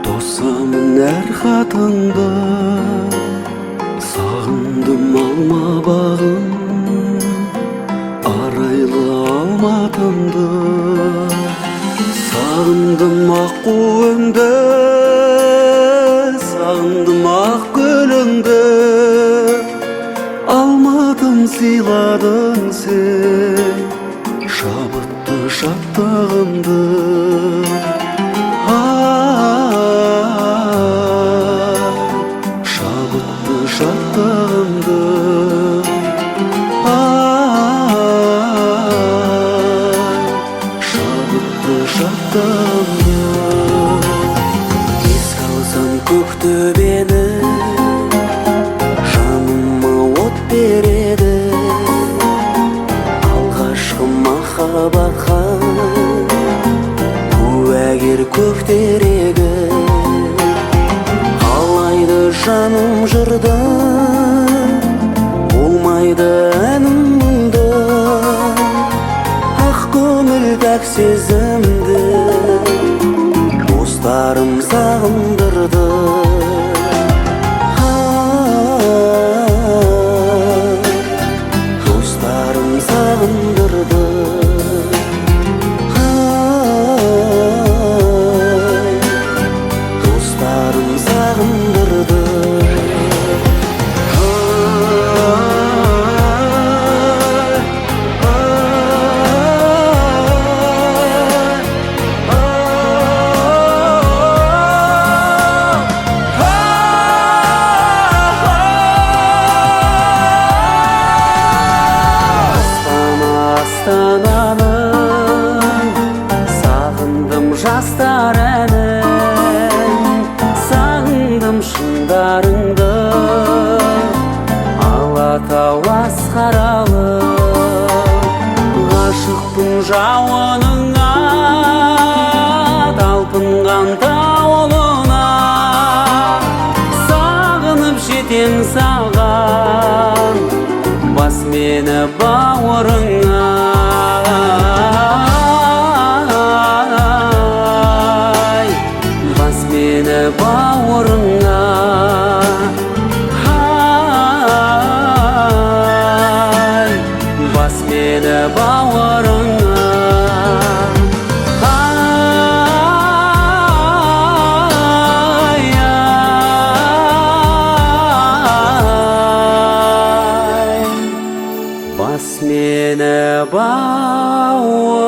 Dostamın her katında sağındım alma bağım, arayla almatamdı. Sağındım ak kuvvemde, sağındım ak gölümde. Almadım siladın sen, şabıttı şattağımdı. Şabıttı şattağımdı. Şabıttı şattağımdı. Es kalsam Көктөбені, жаныма от береді. Алғашқы махаббатқа куәгер көктерегі. Қалайды жаным жырда, болмайды әнім мұнда. Ақ көңіл пәк сезімді достарым сағындырды. Достарым сағындырды. Dostlarım sağındırdı. Астананың сағындым жастар әнін, сағындым шыңдарыңды. Алатау асқаралы, ғашықпын жауыныңа, талпынған тауылына. Сағынып жетем саған, бас мені бауырыңа. Бас мені бауырыңа. Бас мені бауырыңа. Бас мені бауырыңа.